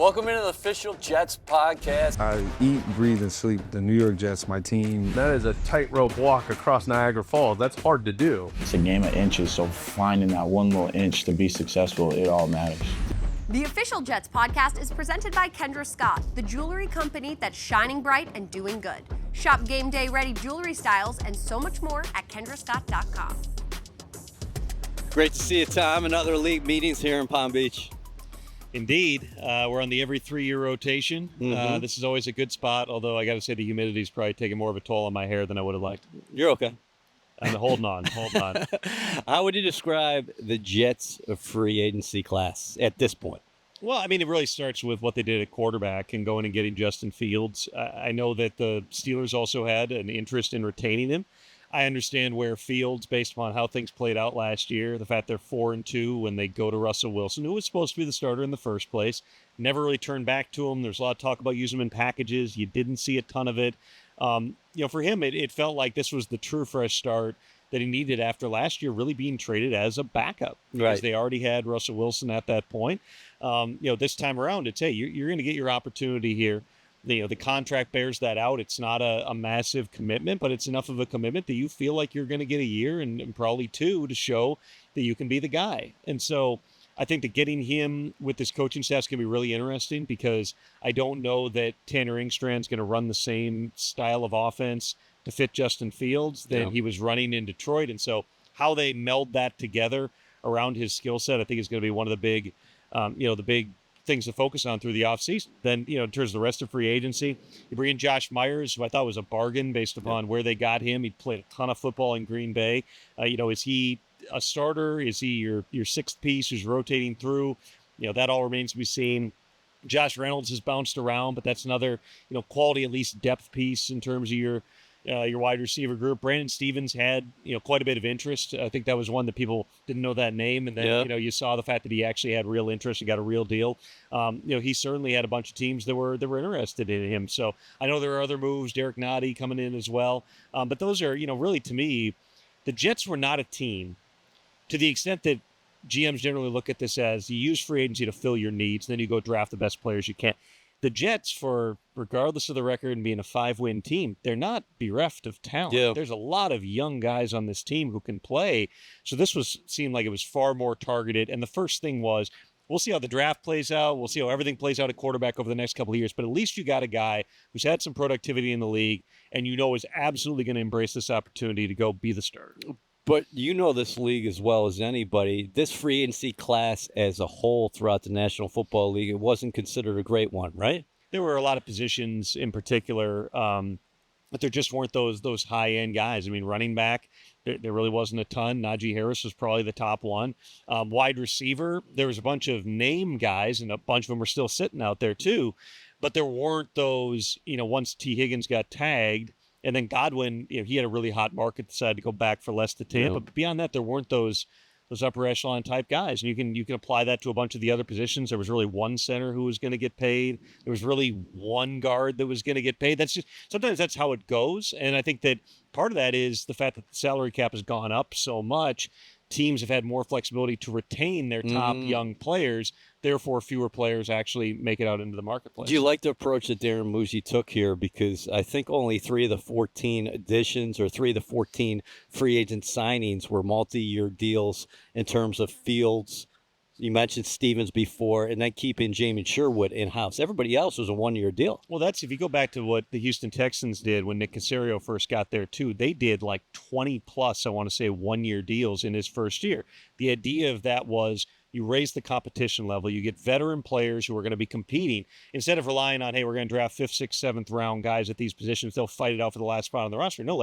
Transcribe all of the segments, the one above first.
Welcome into the official Jets podcast. I eat, breathe, and sleep the New York Jets, my team. That is a tightrope walk across Niagara Falls. That's hard to do. It's a game of inches, so finding that one little inch to be successful, it all matters. The official Jets podcast is presented by Kendra Scott, the jewelry company that's shining bright and doing good. Shop game day ready jewelry styles and so much more at kendrascott.com. Great to see you, Tom, and other league meetings here in Palm Beach. Indeed. We're on the every 3-year rotation. This is always a good spot, although I got to say the humidity's probably taking more of a toll on my hair than I would have liked. You're okay. I'm holding on. How would you describe the Jets' free agency class at this point? Well, I mean, it really starts with what they did at quarterback and going and getting Justin Fields. I know that the Steelers also had an interest in retaining him. I understand where Fields, based upon how things played out last year, the fact they're 4-2 when they go to Russell Wilson, who was supposed to be the starter in the first place, never really turned back to him. There's a lot of talk about using him in packages. You didn't see a ton of it. For him, it felt like this was the true fresh start that he needed after last year really being traded as a backup. Because they already had Russell Wilson at that point. This time around, it's, hey, you're going to get your opportunity here. The contract bears that out. It's not a massive commitment, but it's enough of a commitment that you feel like you're going to get a year and probably two to show that you can be the guy. And so I think that getting him with this coaching staff is going to be really interesting because I don't know that Tanner Engstrand's going to run the same style of offense to fit Justin Fields than he was running in Detroit. And so how they meld that together around his skill set, I think is going to be one of the big things to focus on through the offseason. Then, in terms of the rest of free agency, you bring in Josh Myers, who I thought was a bargain based upon where they got him. He played a ton of football in Green Bay. Is he a starter? Is he your sixth piece who's rotating through? That all remains to be seen. Josh Reynolds has bounced around, but that's another, quality, at least depth piece in terms of your wide receiver group. Brandon Stevens had, quite a bit of interest. I think that was one that people didn't know that name. And then, you saw the fact that he actually had real interest and got a real deal. He certainly had a bunch of teams that were interested in him. So I know there are other moves, Derek Nottie coming in as well. But those are, really to me, the Jets were not a team to the extent that GMs generally look at this as you use free agency to fill your needs, and then you go draft the best players you can. The Jets, regardless of the record and being a 5-win team, they're not bereft of talent. Yeah. There's a lot of young guys on this team who can play. So this seemed like it was far more targeted. And the first thing was, we'll see how the draft plays out. We'll see how everything plays out at quarterback over the next couple of years. But at least you got a guy who's had some productivity in the league and is absolutely going to embrace this opportunity to go be the starter. But this league as well as anybody. This free agency class as a whole throughout the National Football League, it wasn't considered a great one, right? There were a lot of positions in particular, but there just weren't those high-end guys. I mean, running back, there really wasn't a ton. Najee Harris was probably the top one. Wide receiver, there was a bunch of name guys, and a bunch of them were still sitting out there too. But there weren't those, once T. Higgins got tagged, and then Godwin, he had a really hot market, decided to go back for less to Tampa. But beyond that, there weren't those upper echelon type guys. And you can apply that to a bunch of the other positions. There was really one center who was going to get paid. There was really one guard that was going to get paid. Sometimes that's how it goes. And I think that part of that is the fact that the salary cap has gone up so much. Teams have had more flexibility to retain their top young players. Therefore, fewer players actually make it out into the marketplace. Do you like the approach that Darren Musi took here? Because I think only 3 of the 14 additions or 3 of the 14 free agent signings were multi-year deals in terms of Fields. You mentioned Stevens before, and then keeping Jamie Sherwood in-house. Everybody else was a one-year deal. Well, that's if you go back to what the Houston Texans did when Nick Caserio first got there, too. They did like 20-plus, I want to say, one-year deals in his first year. The idea of that was you raise the competition level. You get veteran players who are going to be competing. Instead of relying on, hey, we're going to draft 5th, 6th, 7th round guys at these positions. They'll fight it out for the last spot on the roster. No,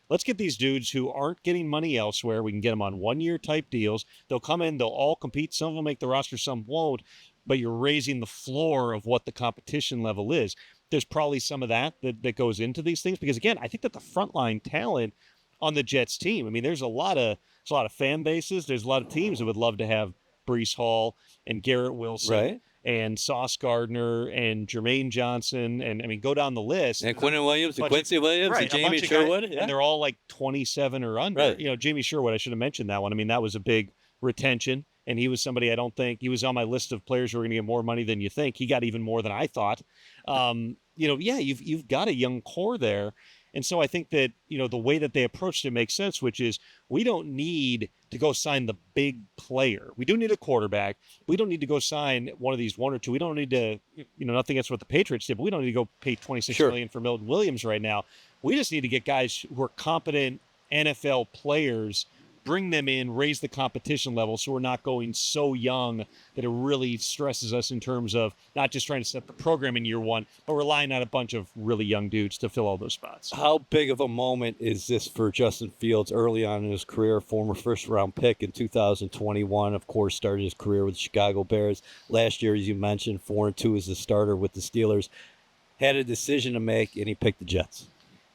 let's get these dudes who aren't getting money elsewhere. We can get them on one-year type deals. They'll come in. They'll all compete. Some of them make the roster, some won't. But you're raising the floor of what the competition level is. There's probably some of that goes into these things. Because, again, I think that the frontline talent on the Jets team, I mean, there's a lot of fan bases. There's a lot of teams that would love to have Breece Hall and Garrett Wilson and Sauce Gardner and Jermaine Johnson, and I mean, go down the list. And Quincy Williams, and Jamie Sherwood. And they're all like 27 or under. Right. Jamie Sherwood, I should have mentioned that one. I mean, that was a big retention. and he was somebody I don't think he was on my list of players who are going to get more money than you think. He got even more than I thought. You've got a young core there. And so I think that, the way that they approached it makes sense, which is we don't need to go sign the big player. We do need a quarterback. We don't need to go sign one of these one or two. We don't need to, nothing against what the Patriots did, but we don't need to go pay $26 million for Milton Williams right now. We just need to get guys who are competent NFL players, bring them in, raise the competition level so we're not going so young that it really stresses us in terms of not just trying to set the program in year one, but relying on a bunch of really young dudes to fill all those spots. How big of a moment is this for Justin Fields early on in his career? Former first-round pick in 2021, of course, started his career with the Chicago Bears. Last year, as you mentioned, 4-2 as the starter with the Steelers. Had a decision to make, and he picked the Jets.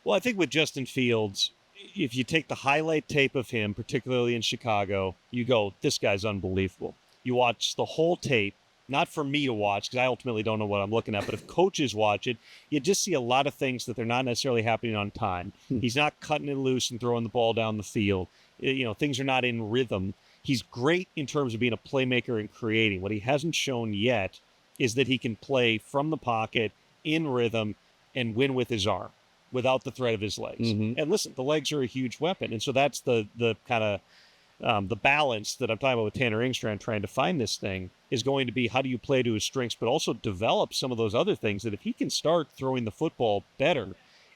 Well, I think with Justin Fields, if you take the highlight tape of him, particularly in Chicago, you go, this guy's unbelievable. You watch the whole tape, not for me to watch, because I ultimately don't know what I'm looking at, but if coaches watch it, you just see a lot of things that they're not necessarily happening on time. He's not cutting it loose and throwing the ball down the field. Things are not in rhythm. He's great in terms of being a playmaker and creating. What he hasn't shown yet is that he can play from the pocket, in rhythm, and win with his arm, without the threat of his legs. And listen, the legs are a huge weapon. And so that's the kind of the balance that I'm talking about with Tanner Engstrand trying to find this thing is going to be how do you play to his strengths, but also develop some of those other things that if he can start throwing the football better,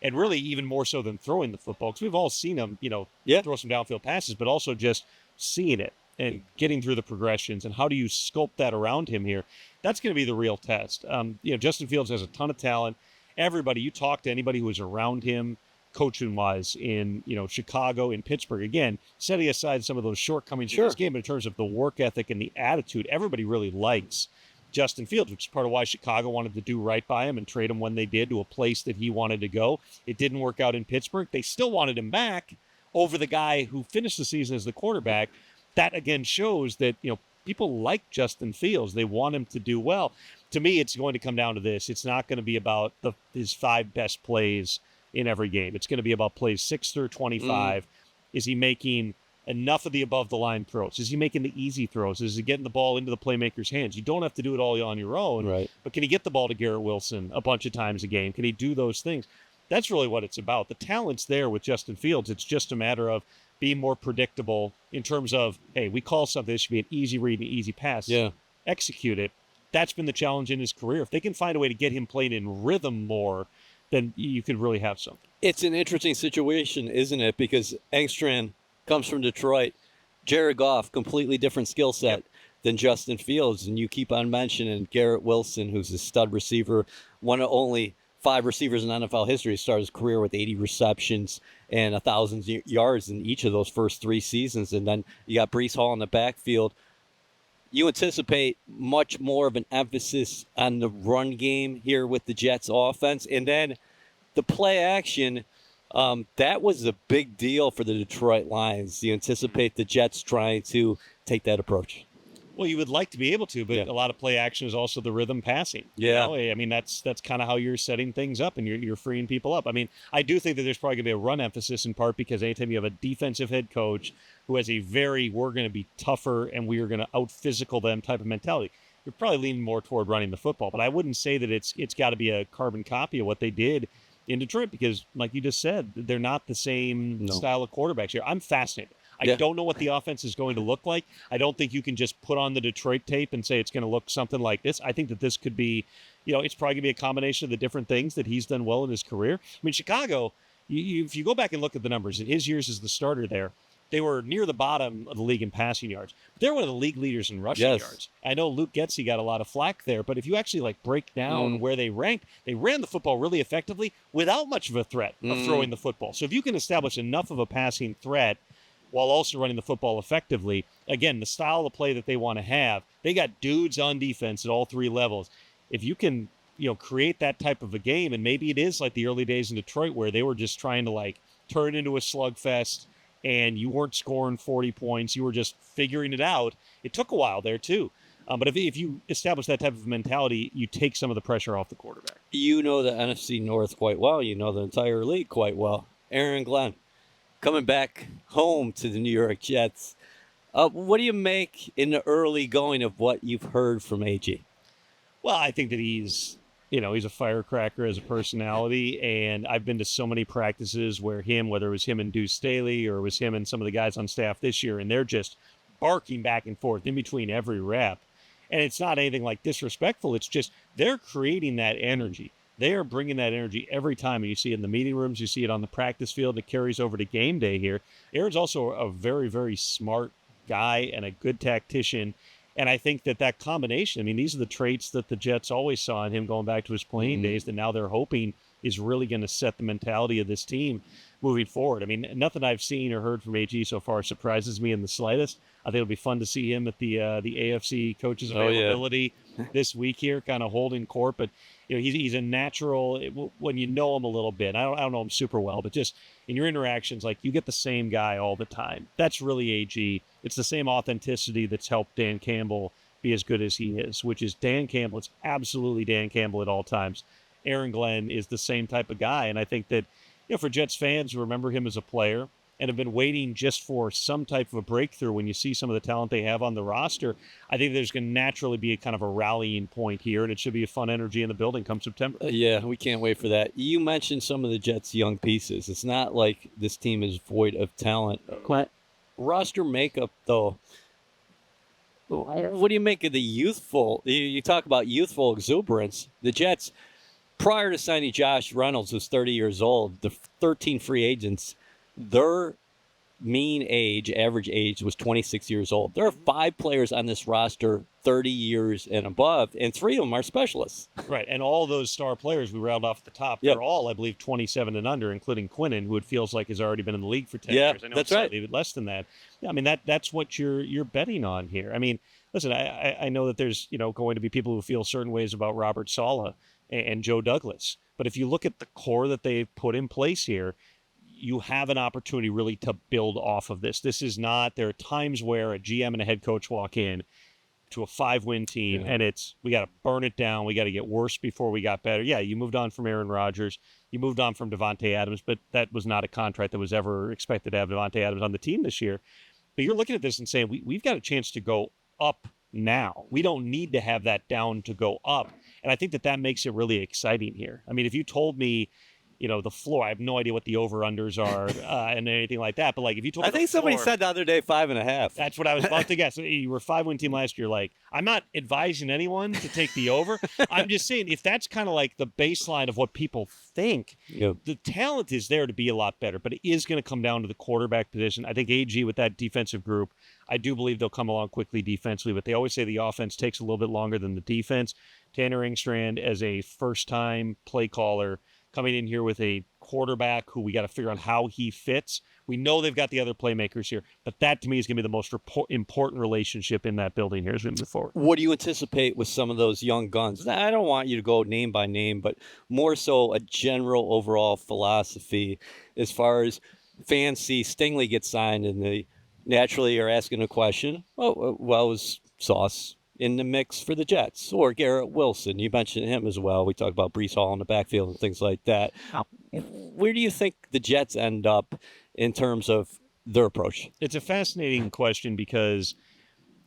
and really even more so than throwing the football, because we've all seen him, throw some downfield passes, but also just seeing it and getting through the progressions and how do you sculpt that around him here? That's going to be the real test. Justin Fields has a ton of talent. Everybody, you talk to anybody who was around him, coaching-wise, in Chicago, in Pittsburgh. Again, setting aside some of those shortcomings in this game, but in terms of the work ethic and the attitude, everybody really likes Justin Fields, which is part of why Chicago wanted to do right by him and trade him when they did to a place that he wanted to go. It didn't work out in Pittsburgh. They still wanted him back over the guy who finished the season as the quarterback. That, again, shows that people like Justin Fields. They want him to do well. To me, it's going to come down to this. It's not going to be about his 5 best plays in every game. It's going to be about plays 6 through 25. Is he making enough of the above-the-line throws? Is he making the easy throws? Is he getting the ball into the playmaker's hands? You don't have to do it all on your own, right? But can he get the ball to Garrett Wilson a bunch of times a game? Can he do those things? That's really what it's about. The talent's there with Justin Fields. It's just a matter of being more predictable in terms of, hey, we call something, this should be an easy read and easy pass. Yeah. Execute it. That's been the challenge in his career. If they can find a way to get him playing in rhythm more, then you could really have something. It's an interesting situation, isn't it? Because Engstrand comes from Detroit. Jared Goff, completely different skill set than Justin Fields. And you keep on mentioning Garrett Wilson, who's a stud receiver, one of only 5 receivers in NFL history to start his career with 80 receptions and 1,000 yards in each of those first 3 seasons. And then you got Breece Hall in the backfield. You anticipate much more of an emphasis on the run game here with the Jets offense. And then the play action, that was a big deal for the Detroit Lions. You anticipate the Jets trying to take that approach? Well, you would like to be able to, but a lot of play action is also the rhythm passing. Yeah. I mean, that's kind of how you're setting things up and you're freeing people up. I mean, I do think that there's probably going to be a run emphasis in part because anytime you have a defensive head coach who has we're going to be tougher and we are going to out-physical them type of mentality, you're probably leaning more toward running the football. But I wouldn't say that it's got to be a carbon copy of what they did in Detroit because, like you just said, they're not the same style of quarterbacks here. I'm fascinated. I don't know what the offense is going to look like. I don't think you can just put on the Detroit tape and say it's going to look something like this. I think that this could be, it's probably going to be a combination of the different things that he's done well in his career. I mean, Chicago, if you go back and look at the numbers, in his years as the starter there, they were near the bottom of the league in passing yards. But they're one of the league leaders in rushing yards. I know Luke Getsy got a lot of flack there, but if you actually break down where they ranked, they ran the football really effectively without much of a threat of throwing the football. So if you can establish enough of a passing threat while also running the football effectively, again, the style of play that they want to have, they got dudes on defense at all 3 levels. If you can, create that type of a game, and maybe it is like the early days in Detroit where they were just trying to turn it into a slugfest and you weren't scoring 40 points, you were just figuring it out. It took a while there too. But if you establish that type of mentality, you take some of the pressure off the quarterback. You know the NFC North quite well. You know the entire league quite well. Aaron Glenn, coming back home to the New York Jets. What do you make in the early going of what you've heard from AG? Well, I think that he's a firecracker as a personality, and I've been to so many practices where whether it was him and Deuce Staley or it was him and some of the guys on staff this year, and they're just barking back and forth in between every rep. And it's not anything like disrespectful. It's just they're creating that energy. They are bringing that energy every time. And you see it in the meeting rooms. You see it on the practice field. It carries over to game day here. Aaron's also a very, very smart guy and a good tactician. And I think that combination, I mean, these are the traits that the Jets always saw in him going back to his playing days that now they're hoping is really going to set the mentality of this team moving forward. I mean, nothing I've seen or heard from AG so far surprises me in the slightest. I think it'll be fun to see him at the AFC coaches availability this week here, kind of holding court. But he's a natural when you know him a little bit. I don't know him super well, but just in your interactions, like you get the same guy all the time. That's really AG. It's the same authenticity that's helped Dan Campbell be as good as he is, which is Dan Campbell. It's absolutely Dan Campbell at all times. Aaron Glenn is the same type of guy, and I think that for Jets fans who remember him as a player and have been waiting just for some type of a breakthrough when you see some of the talent they have on the roster, I think there's going to naturally be a kind of a rallying point here, and it should be a fun energy in the building come September. Yeah, we can't wait for that. You mentioned some of the Jets' young pieces. It's not like this team is void of talent. Roster makeup, though, what do you make of the youthful? You talk about youthful exuberance. The Jets, prior to signing Josh Reynolds, who's 30 years old, the 13 free agents, their mean average age was 26 years old. There are 5 players on this roster 30 years and above, and 3 of them are specialists. Right, and all those star players we round off at the top, they're all, I believe, 27 and under, including Quinnen, who it feels like has already been in the league for 10 years. I know that's it's right. slightly less than that. Yeah, I mean, that's what you're betting on here. I mean, listen, I know that there's going to be people who feel certain ways about Robert Saleh and Joe Douglas, but if you look at the core that they've put in place here, you have an opportunity really to build off of this. This is not, there are times where a GM and a head coach walk in to a 5-win team and we got to burn it down. We got to get worse before we got better. Yeah, you moved on from Aaron Rodgers. You moved on from Devontae Adams, but that was not a contract that was ever expected to have Devontae Adams on the team this year. But you're looking at this and saying, we've got a chance to go up now. We don't need to have that down to go up. And I think that makes it really exciting here. I mean, if you told me, the floor, I have no idea what the over-unders are and anything like that. But, like, if you told me I think somebody said the other day 5.5. That's what I was about to guess. You were a 5-win team last year. Like, I'm not advising anyone to take the over. I'm just saying if that's kind of like the baseline of what people think, the talent is there to be a lot better. But it is going to come down to the quarterback position. I think AG with that defensive group, I do believe they'll come along quickly defensively. But they always say the offense takes a little bit longer than the defense. Tanner Engstrand as a first-time play caller coming in here with a quarterback who we got to figure out how he fits. We know they've got the other playmakers here, but that to me is going to be the most important relationship in that building here as we move forward. What do you anticipate with some of those young guns? I don't want you to go name by name, but more so a general overall philosophy as far as fans see Stingley get signed and they naturally are asking a question. Well, is Sauce in the mix for the Jets? Or Garrett Wilson, you mentioned him as well. We talked about Breece Hall in the backfield and things like that. Where do you think the Jets end up in terms of their approach? It's a fascinating question because,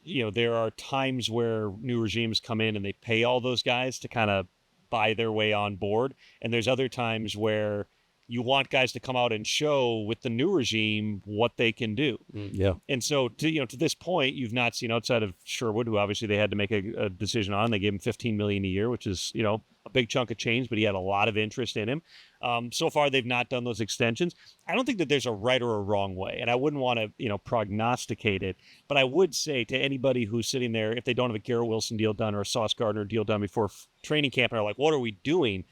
there are times where new regimes come in and they pay all those guys to kind of buy their way on board. And there's other times where you want guys to come out and show with the new regime what they can do. Yeah. And so to this point, you've not seen outside of Sherwood, who obviously they had to make a decision on. They gave him $15 million a year, which is, a big chunk of change, but he had a lot of interest in him. So far, they've not done those extensions. I don't think that there's a right or a wrong way, and I wouldn't want to, prognosticate it, but I would say to anybody who's sitting there, if they don't have a Garrett Wilson deal done or a Sauce Gardner deal done before training camp and are like, what are we doing?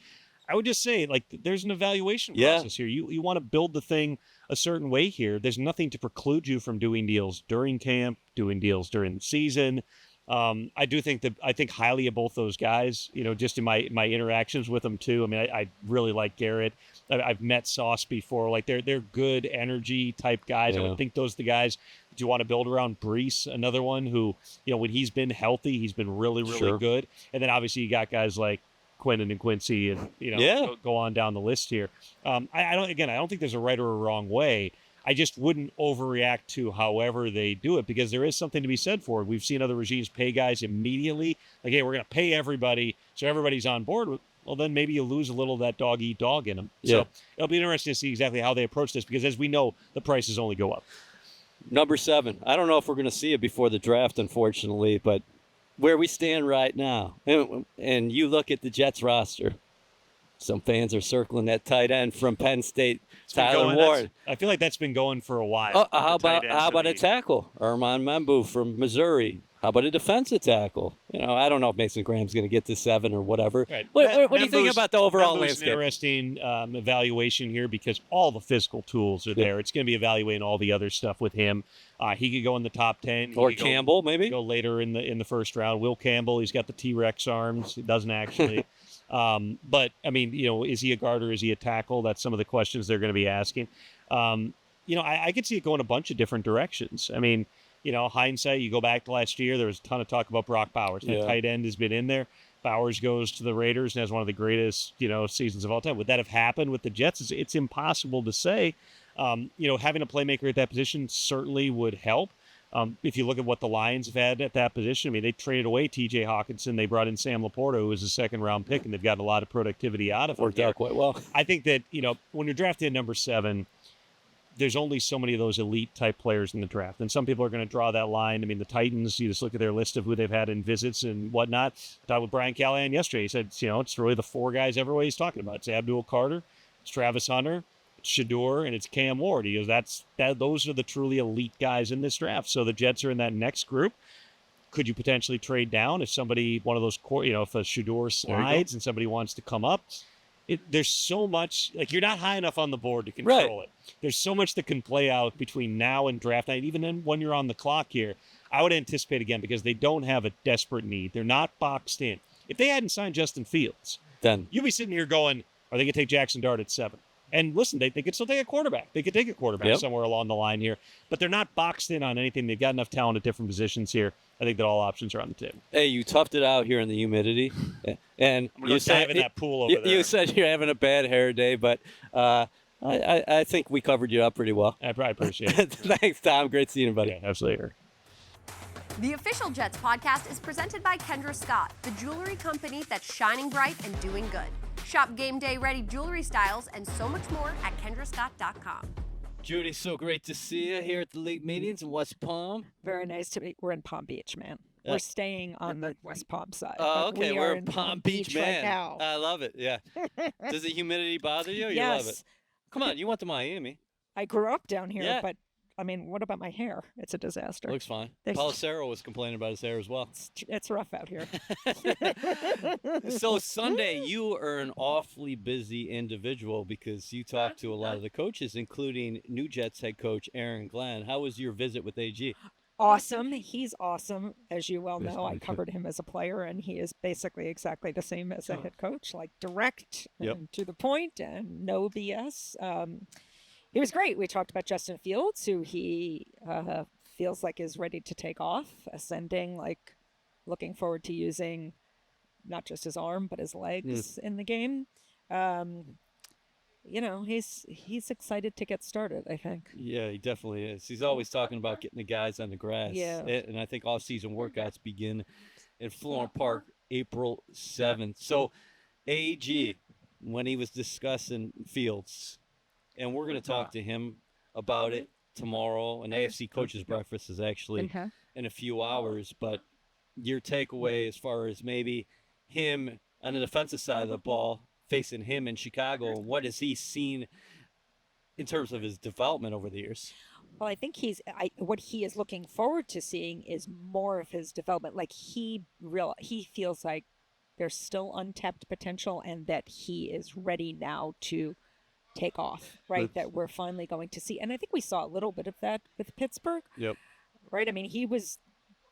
I would just say, like, there's an evaluation process here. You want to build the thing a certain way here. There's nothing to preclude you from doing deals during camp, doing deals during the season. I think highly of both those guys, just in my interactions with them too. I mean, I really like Garrett. I've met Sauce before. Like, they're good energy type guys. I would think those are the guys that you want to build around. Breece, another one who, when he's been healthy, he's been really, really good. And then obviously you got guys like Quinnen and Quincy and, go on down the list here. I don't think there's a right or a wrong way. I just wouldn't overreact to however they do it, because there is something to be said for it. We've seen other regimes pay guys immediately. Like, hey, we're going to pay everybody, so everybody's on board. Well, then maybe you lose a little of that dog-eat-dog in them. Yeah. So it'll be interesting to see exactly how they approach this, because as we know, the prices only go up. Number 7. I don't know if we're going to see it before the draft, unfortunately, but where we stand right now, and you look at the Jets roster, some fans are circling that tight end from Penn State, Tyler Ward. I feel like that's been going for a while. How about a tackle? Armand Membu from Missouri. How about a defensive tackle? I don't know if Mason Graham's going to get to 7 or whatever. Right. What do you think about the overall Membu's landscape? An interesting evaluation here, because all the physical tools are there. It's going to be evaluating all the other stuff with him. He could go in the top 10. Or Campbell, maybe? Go later in the first round. Will Campbell, he's got the T-Rex arms. He doesn't actually. But, I mean, is he a guard or is he a tackle? That's some of the questions they're going to be asking. I could see it going a bunch of different directions. I mean, hindsight, you go back to last year, there was a ton of talk about Brock Bowers. That tight end has been in there. Bowers goes to the Raiders and has one of the greatest, seasons of all time. Would that have happened with the Jets? It's impossible to say. Having a playmaker at that position certainly would help. If you look at what the Lions have had at that position, I mean, they traded away T.J. Hawkinson. They brought in Sam Laporta, who was a second-round pick, and they've gotten a lot of productivity out of it. Worked out quite well. I think that, when you're drafted at number 7, there's only so many of those elite-type players in the draft. And some people are going to draw that line. I mean, the Titans, you just look at their list of who they've had in visits and whatnot. I talked with Brian Callahan yesterday. He said, it's really the 4 guys everybody he's talking about. It's Abdul Carter, it's Travis Hunter, it's Shador, and it's Cam Ward. He goes, those are the truly elite guys in this draft. So the Jets are in that next group. Could you potentially trade down if somebody, one of those, if a Shador slides and somebody wants to come up? There's so much, you're not high enough on the board to control it. There's so much that can play out between now and draft night, even then when you're on the clock here. I would anticipate, again, because they don't have a desperate need. They're not boxed in. If they hadn't signed Justin Fields, then you'd be sitting here going, are they going to take Jackson Dart at 7? And listen, they could still take a quarterback. They could take a quarterback somewhere along the line here. But they're not boxed in on anything. They've got enough talent at different positions here. I think that all options are on the table. Hey, you toughed it out here in the humidity. And you said in that pool over there. You said you're having a bad hair day, but I think we covered you up pretty well. I appreciate it. Thanks, Tom. Great seeing you, buddy. Yeah, absolutely. The Official Jets podcast is presented by Kendra Scott, the jewelry company that's shining bright and doing good. Shop game day ready jewelry styles and so much more at kendrascott.com. Judy, so great to see you here at the league meetings in West Palm. Very nice to be. We're in Palm Beach, man. We're staying on the West Palm side. Oh, but okay. we're in Palm Beach, man. right now. I love it. Yeah. Does the humidity bother you? You Yes. love it. Come on, you went to Miami. I grew up down here, Yeah. but I mean, what about my hair? It's a disaster. Looks fine. There's- Pelissero was complaining about his hair as well. It's rough out here. So Sunday, you are an awfully busy individual because you talked to a lot of the coaches, including new Jets head coach Aaron Glenn. How was your visit with AG? Awesome. He's awesome. As you well know, I covered him as a player, and he is basically exactly the same as a head coach, like direct and to the point and no BS. It was great. We talked about Justin Fields, who he feels like is ready to take off, ascending, looking forward to using not just his arm, but his legs in the game. He's excited to get started, I think. Yeah, he definitely is. He's always talking about getting the guys on the grass. Yeah. And I think off-season workouts begin in Florham Park April 7th. So AG, when he was discussing Fields, and we're going to talk to him about it tomorrow. An AFC Coaches Breakfast is actually in a few hours. But your takeaway as far as maybe him on the defensive side of the ball, facing him in Chicago, and what has he seen in terms of his development over the years? Well, I think what he is looking forward to seeing is more of his development. He feels like there's still untapped potential and that he is ready now to take off, right? That we're finally going to see. And I think we saw a little bit of that with Pittsburgh. Yep. Right? I mean, he was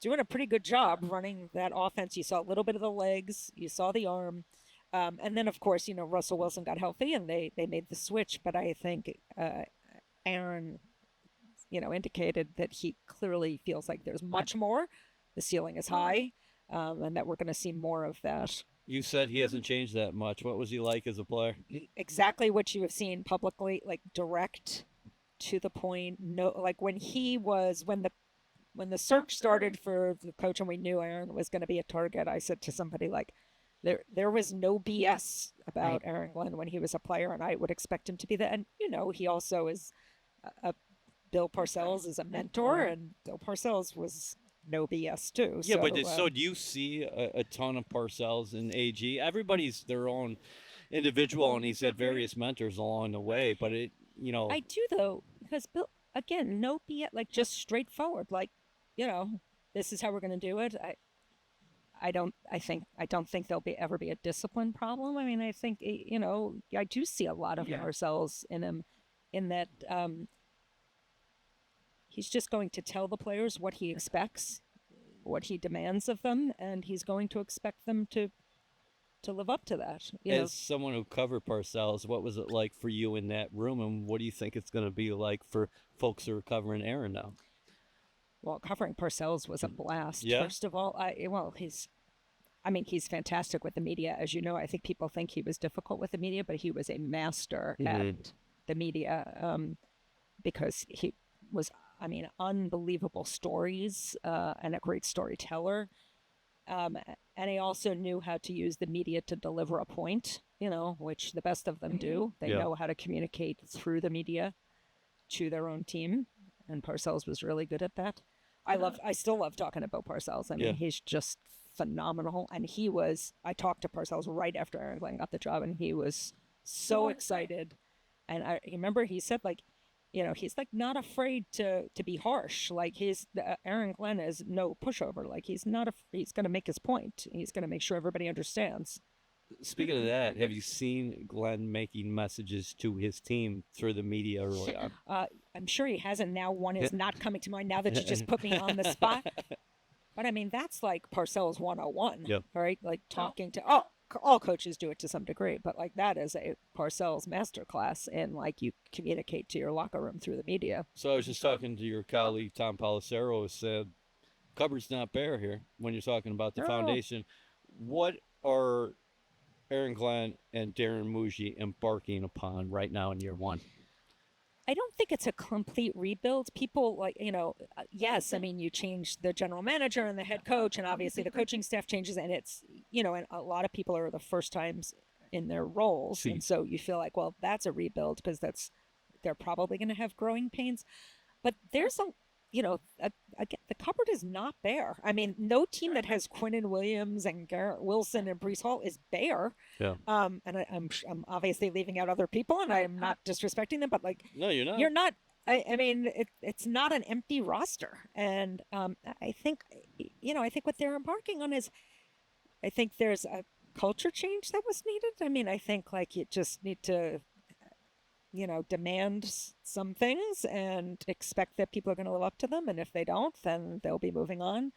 doing a pretty good job running that offense. You saw a little bit of the legs. You saw the arm. And then, of course, Russell Wilson got healthy and they made the switch. But I think Aaron, indicated that he clearly feels like there's much more. The ceiling is high and that we're going to see more of that. You said he hasn't changed that much. What was he like as a player? Exactly what you have seen publicly, direct to the point. No, like when the search started for the coach and we knew Aaron was going to be a target, I said to somebody like, there was no BS about Aaron Glenn when he was a player, and I would expect him to be that. And he also is Bill Parcells is a mentor, and Bill Parcells was no BS too. Yeah, but so do you see a ton of Parcells in AG? Everybody's their own individual, and he's had various mentors along the way. But I do though, because Bill, again, no BS, like just straightforward, like this is how we're going to do it. I don't think there'll ever be a discipline problem. I mean, I think I do see a lot of Parcells in him, in that he's just going to tell the players what he expects, what he demands of them, and he's going to expect them to live up to that. As someone who covered Parcells, what was it like for you in that room, and what do you think it's going to be like for folks who are covering Aaron now? Well, covering Parcells was a blast. Yeah. First of all, he's fantastic with the media. As you know, I think people think he was difficult with the media, but he was a master at the media because he was, unbelievable stories and a great storyteller. And he also knew how to use the media to deliver a point, which the best of them do. They know how to communicate through the media to their own team. And Parcells was really good at that. I still love talking to Bill Parcells. I mean, he's just phenomenal. And I talked to Parcells right after Aaron Glenn got the job, and he was so excited. And I remember he said, like, he's like not afraid to be harsh. Like Aaron Glenn is no pushover. Like he's going to make his point. He's going to make sure everybody understands. Speaking of that, have you seen Glenn making messages to his team through the media early on? I'm sure he has, and now one is not coming to mind now that you just put me on the spot. But I mean, that's like Parcells 101, right? Like talking to, all coaches do it to some degree, but like that is a Parcells masterclass in like you communicate to your locker room through the media. So I was just talking to your colleague, Tom Pelissero, who said, cupboard's not bare here when you're talking about the foundation. What are Aaron Glenn and Darren Muji embarking upon right now in year one? I don't think it's a complete rebuild. People like, yes, I mean, you change the general manager and the head coach, and obviously the coaching staff changes, and it's, and a lot of people are the first times in their roles. And so you feel like, well, that's a rebuild because they're probably going to have growing pains. But there's again, the cupboard is not bare. I mean, no team that has Quinnen Williams and Garrett Wilson and Breece Hall is bare. Yeah. And I'm obviously leaving out other people, and I'm not disrespecting them, but like, no, you're not. You're not. I mean, it's not an empty roster, and I think what they're embarking on is, I think there's a culture change that was needed. I mean, I think like you just need to, demand some things and expect that people are going to live up to them. And if they don't, then they'll be moving on.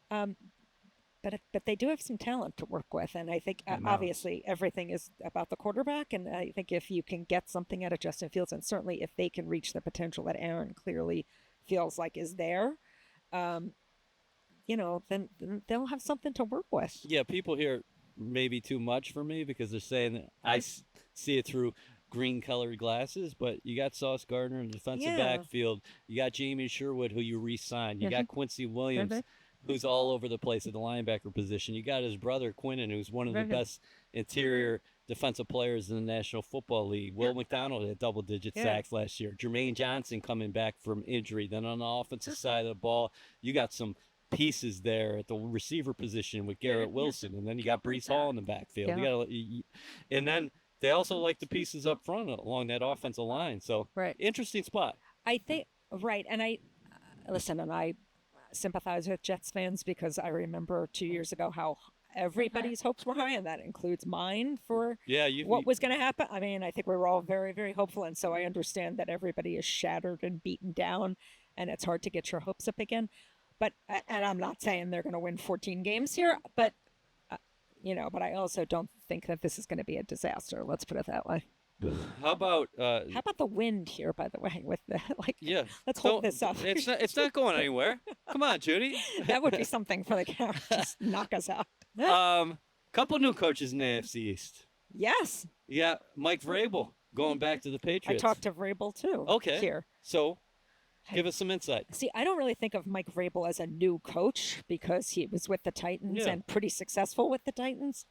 But they do have some talent to work with. And I think obviously everything is about the quarterback. And I think if you can get something out of Justin Fields, and certainly if they can reach the potential that Aaron clearly feels like is there, then they'll have something to work with. Yeah, people here maybe too much for me because they're saying that I see it through green-colored glasses, but you got Sauce Gardner in the defensive backfield. You got Jamie Sherwood, who you re-signed. You got Quincy Williams, who's all over the place at the linebacker position. You got his brother, Quinnen, who's one of the best interior defensive players in the National Football League. Will McDonald had double-digit sacks last year. Jermaine Johnson coming back from injury. Then on the offensive side of the ball, you got some pieces there at the receiver position with Garrett Wilson, and then you got Breece Hall in the backfield. And then they also like the pieces up front along that offensive line. So, interesting spot. I think, and I sympathize with Jets fans because I remember 2 years ago how everybody's hopes were high, and that includes mine for what was going to happen. I mean, I think we were all very, very hopeful, and so I understand that everybody is shattered and beaten down, and it's hard to get your hopes up again. But, and I'm not saying they're going to win 14 games here, but but I also don't think that this is going to be a disaster. Let's put it that way. How about the wind here, by the way, with the let's hold this up. It's not going anywhere. Come on, Judy. That would be something for the camera. Just knock us out. Couple new coaches in the AFC East. Yes. Yeah, Mike Vrabel going back to the I Patriots. talked to Vrabel too. Okay. Here. So, give us some insight. See, I don't really think of Mike Vrabel as a new coach because he was with the Titans Yeah. and pretty successful with the Titans.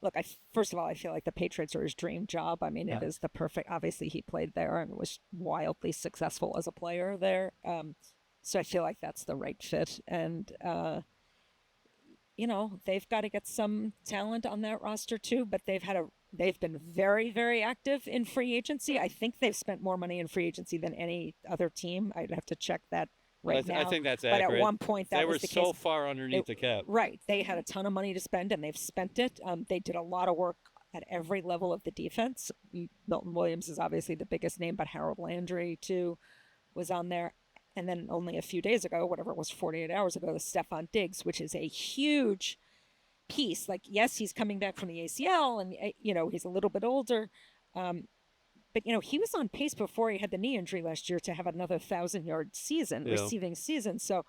Look, first of all, I feel like the Patriots are his dream job. I mean, it is the perfect. Obviously, he played there and was wildly successful as a player there. So I feel like that's the right fit. And they've got to get some talent on that roster too. But they've been very, very active in free agency. I think they've spent more money in free agency than any other team. I'd have to check that now. I think that's but accurate. at one point, that they was were the so case. far underneath the cap. Right. They had a ton of money to spend, and they've spent it. They did a lot of work at every level of the defense. Milton Williams is obviously the biggest name, but Harold Landry, too, was on there. And then only a few days ago, whatever it was, 48 hours ago, the Stephon Diggs, which is a huge piece. Like, yes, he's coming back from the ACL, and, he's a little bit older. But, he was on pace before he had the knee injury last year to have another 1,000-yard season, receiving season. So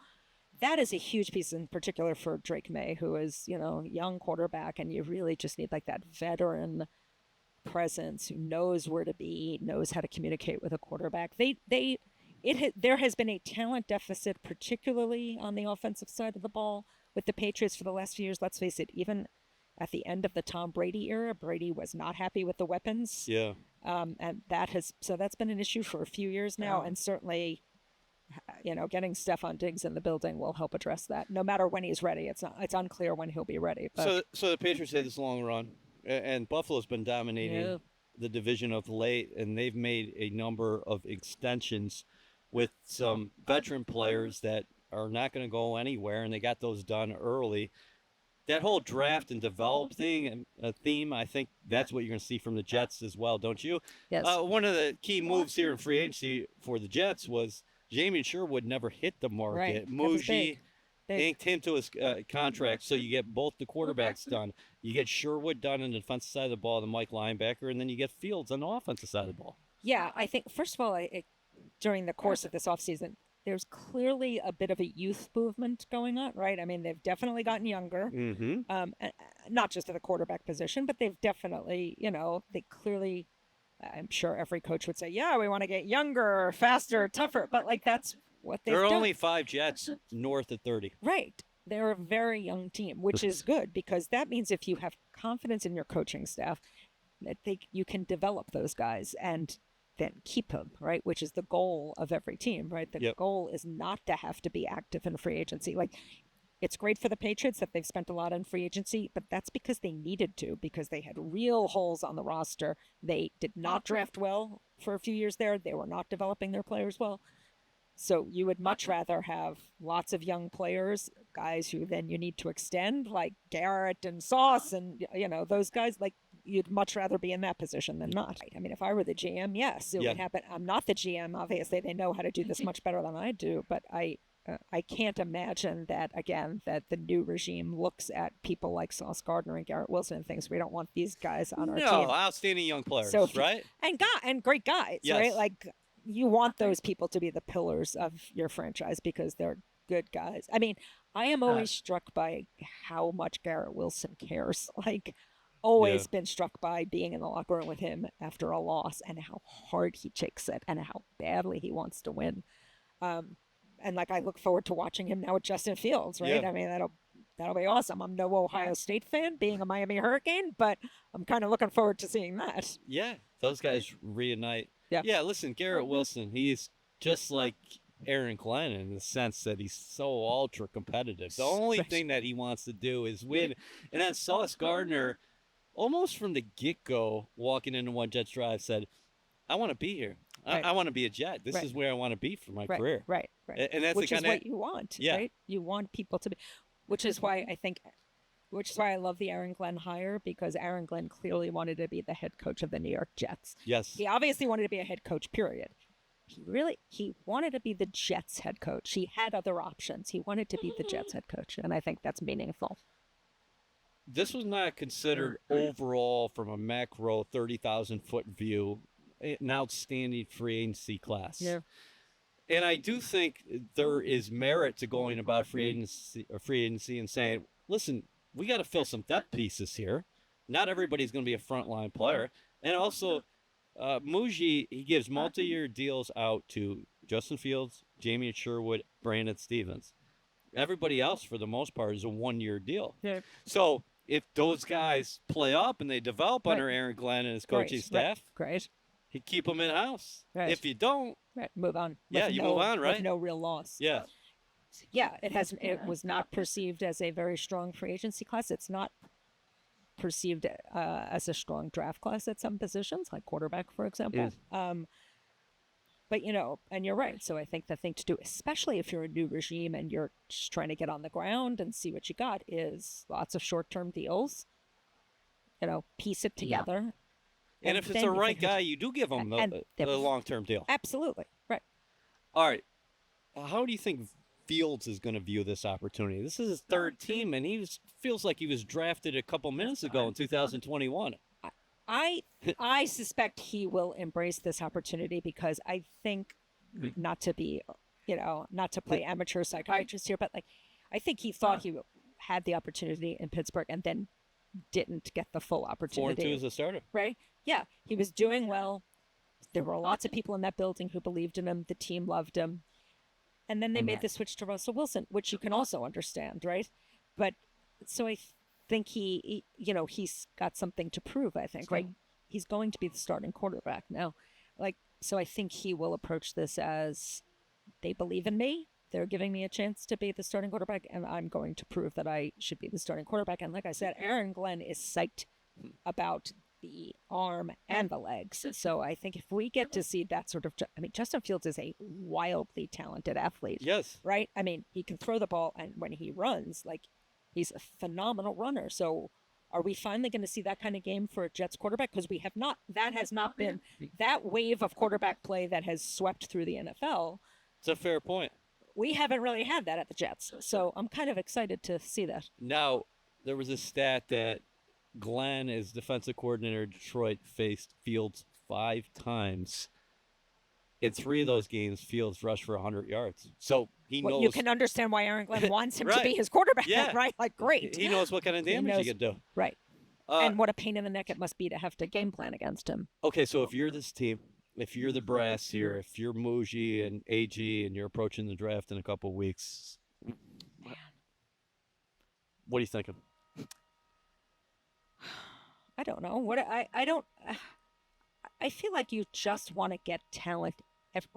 that is a huge piece in particular for Drake May, who is, young quarterback, and you really just need like that veteran presence who knows where to be, knows how to communicate with a quarterback. There has been a talent deficit, particularly on the offensive side of the ball with the Patriots for the last few years. Let's face it, even at the end of the Tom Brady era, Brady was not happy with the weapons. Yeah. And that's been an issue for a few years now. And certainly, getting Stephon Diggs in the building will help address that. No matter when he's ready, it's unclear when he'll be ready. But... So the Patriots had this long run, and Buffalo's been dominating the division of late, and they've made a number of extensions with some veteran players that are not going to go anywhere, and they got those done early. That whole draft and develop theme, I think that's what you're going to see from the Jets as well, don't you? Yes. One of the key moves here in free agency for the Jets was Jamie Sherwood never hit the market. Right. Muji inked him to his contract, so you get both the quarterbacks done. You get Sherwood done on the defensive side of the ball, the Mike linebacker, and then you get Fields on the offensive side of the ball. Yeah, I think, first of all, during the course of this offseason, there's clearly a bit of a youth movement going on, right? I mean, they've definitely gotten younger, not just at the quarterback position, but they've definitely, they clearly, I'm sure every coach would say, yeah, we want to get younger, faster, tougher, but like that's what they've done. There are only 5 Jets north of 30. Right. They're a very young team, which is good because that means if you have confidence in your coaching staff, that you can develop those guys and then keep them, right? Which is the goal of every team, right? The goal is not to have to be active in free agency. Like, it's great for the Patriots that they've spent a lot on free agency, but that's because they needed to, because they had real holes on the roster. They did not draft well for a few years there. They were not developing their players well. So you would much rather have lots of young players, guys who then you need to extend, like Garrett and Sauce and, those guys, like, you'd much rather be in that position than not. I mean, if I were the GM, yes, it would happen. I'm not the GM. Obviously, they know how to do this much better than I do, but I can't imagine that, again, that the new regime looks at people like Sauce Gardner and Garrett Wilson and thinks we don't want these guys on our team. No, outstanding young players, right? And great guys, right? Like, you want those people to be the pillars of your franchise because they're good guys. I mean, I am always struck by how much Garrett Wilson cares. Like, always been struck by being in the locker room with him after a loss and how hard he takes it and how badly he wants to win. And like, I look forward to watching him now with Justin Fields, right? I mean, that'll be awesome. I'm no Ohio State fan, being a Miami Hurricane, but I'm kind of looking forward to seeing that. Yeah, those guys reunite. Yeah, listen, Garrett Wilson, he's just like Aaron Glenn in the sense that he's so ultra competitive. The only thing that he wants to do is win. And then Sauce Gardner, almost from the get-go, walking into One Jets Drive, said, I want to be here. I want to be a Jet. This is where I want to be for my career. Right. And that's which the is what you want, right? You want people to be, which is why I love the Aaron Glenn hire, because Aaron Glenn clearly wanted to be the head coach of the New York Jets. Yes. He obviously wanted to be a head coach, period. He wanted to be the Jets head coach. He had other options. He wanted to be the Jets head coach, and I think that's meaningful. This was not considered overall, from a macro 30,000-foot view, an outstanding free agency class. Yeah. And I do think there is merit to going about free agency and saying, listen, we got to fill some depth pieces here. Not everybody's going to be a frontline player. And also, Muji, he gives multi-year deals out to Justin Fields, Jamie Sherwood, Brandon Stevens. Everybody else, for the most part, is a one-year deal. Yeah. So if those guys play up and they develop under Aaron Glenn and his coaching staff, Great. he'd keep them in-house. Right. If you don't, Move on. Yeah, With you no- move on, right? With no real loss. yeah. Yeah, it was not perceived as a very strong free agency class. It's not perceived as a strong draft class at some positions, like quarterback, for example. But and you're right. So I think the thing to do, especially if you're a new regime and you're just trying to get on the ground and see what you got, is lots of short-term deals. Piece it together. And if it's then the you right can- guy, you do give him and the long-term deal. Absolutely. Right. All right. How do you think Fields is going to view this opportunity? This is his third team, and feels like he was drafted a couple minutes ago in 2021. I suspect he will embrace this opportunity because I think, not to be, not to play amateur psychiatrist here, but I think he thought he had the opportunity in Pittsburgh and then didn't get the full opportunity. 4-2 as a starter. Right? Yeah, he was doing well. There were lots of people in that building who believed in him. The team loved him. And then they made the switch to Russell Wilson, which you can also understand, right? But so I think he's got something to prove, I think, right? He's going to be the starting quarterback now. So I think he will approach this as they believe in me. They're giving me a chance to be the starting quarterback, and I'm going to prove that I should be the starting quarterback. And like I said, Aaron Glenn is psyched about the arm and the legs. So I think if we get to see that sort of, Justin Fields is a wildly talented athlete. Yes. Right? He can throw the ball, and when he runs, he's a phenomenal runner. So are we finally going to see that kind of game for a Jets quarterback? Because that has not been that wave of quarterback play that has swept through the NFL. It's a fair point. We haven't really had that at the Jets. So I'm kind of excited to see that. Now, there was a stat that Glenn, as defensive coordinator in Detroit, faced Fields 5 times. In 3 of those games, Fields rushed for 100 yards. So he knows. You can understand why Aaron Glenn wants him to Right. be his quarterback, Yeah. right? Great. He knows what kind of damage he can do. Right. And what a pain in the neck it must be to have to game plan against him. Okay, so if you're this team, if you're the brass here, if you're Muji and AG and you're approaching the draft in a couple of weeks, what are you thinking? I don't know. I feel like you just want to get talent.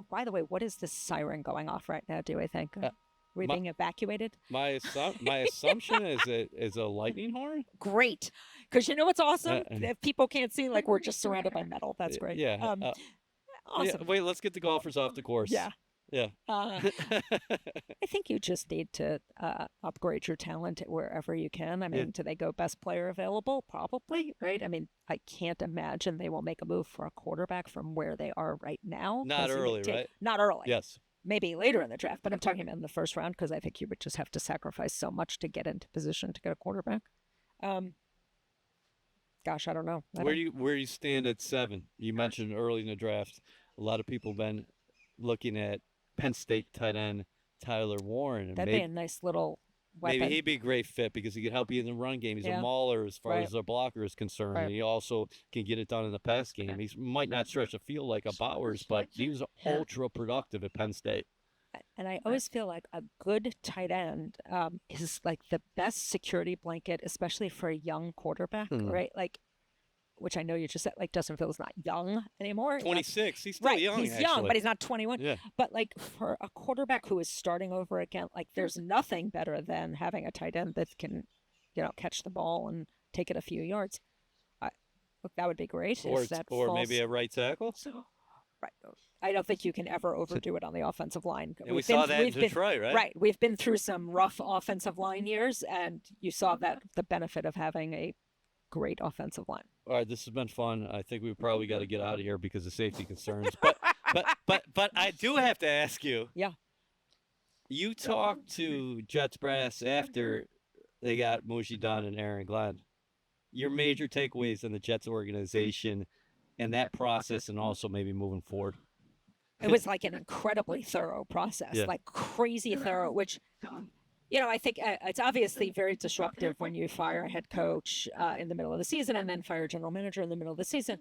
By the way, what is this siren going off right now, do I think? Are we being evacuated? My assumption is a lightning horn? Great. Because you know what's awesome? If people can't see, we're just surrounded by metal. That's great. Yeah. Awesome. Yeah, wait, let's get the golfers off the course. Yeah. Yeah. I think you just need to upgrade your talent wherever you can. Do they go best player available? Probably, right? I can't imagine they will make a move for a quarterback from where they are right now. Not early, right? Not early. Yes. Maybe later in the draft, but I'm talking about in the first round because I think you would just have to sacrifice so much to get into position to get a quarterback. Gosh, I don't know. Where do you stand at 7? You mentioned early in the draft, a lot of people have been looking at Penn State tight end Tyler Warren. And That'd be a nice little weapon. Maybe he'd be a great fit because he could help you in the run game. He's a mauler as far as a blocker is concerned. Right. And he also can get it done in the pass game. He might not stretch the field like a Bowers, but he was ultra productive at Penn State. And I always feel like a good tight end is the best security blanket, especially for a young quarterback, right? Which I know you just said, Justin Fields is not young anymore. 26. He's still young, He's actually. young, but he's not 21. Yeah. But for a quarterback who is starting over again, there's nothing better than having a tight end that can, catch the ball and take it a few yards. That would be great. Or maybe a right tackle. Right. I don't think you can ever overdo it on the offensive line. And we saw that in Detroit, right? Right. We've been through some rough offensive line years, and you saw the benefit of having a great offensive line. All right, this has been fun. I think we probably got to get out of here because of safety concerns. But I do have to ask you. Yeah. You talked to Jets brass after they got Muji done and Aaron Glenn. Your major takeaways in the Jets organization and that process, and also maybe moving forward. It was an incredibly thorough process, crazy thorough, which, I think it's obviously very disruptive when you fire a head coach in the middle of the season and then fire a general manager in the middle of the season.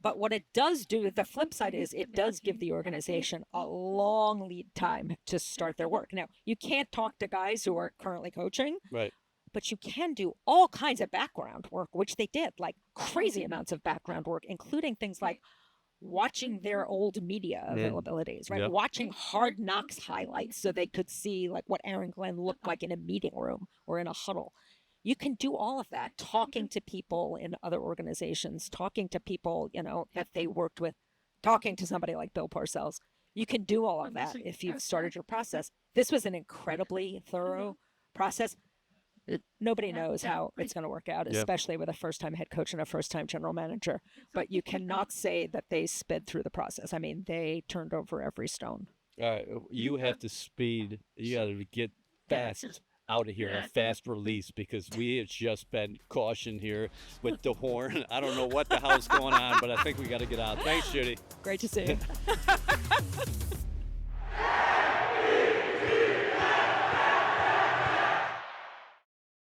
But what it does do, the flip side is it does give the organization a long lead time to start their work. Now, you can't talk to guys who are currently coaching, Right. but you can do all kinds of background work, which they did, like crazy amounts of background work, including things like watching their old media availabilities, right? Yep. Watching Hard Knocks highlights so they could see like what Aaron Glenn looked like in a meeting room or in a huddle. You can do all of that, talking to people in other organizations, talking to people, that they worked with, talking to somebody like Bill Parcells. You can do all of that if you've started your process. This was an incredibly thorough process. Nobody knows how it's going to work out, especially with a first-time head coach and a first-time general manager. But you cannot say that they sped through the process. I mean, they turned over every stone. All right, you have to speed. You got to get fast out of here, a fast release, because we have just been cautioned here with the horn. I don't know what the hell's going on, but I think we got to get out. Thanks, Judy. Great to see you.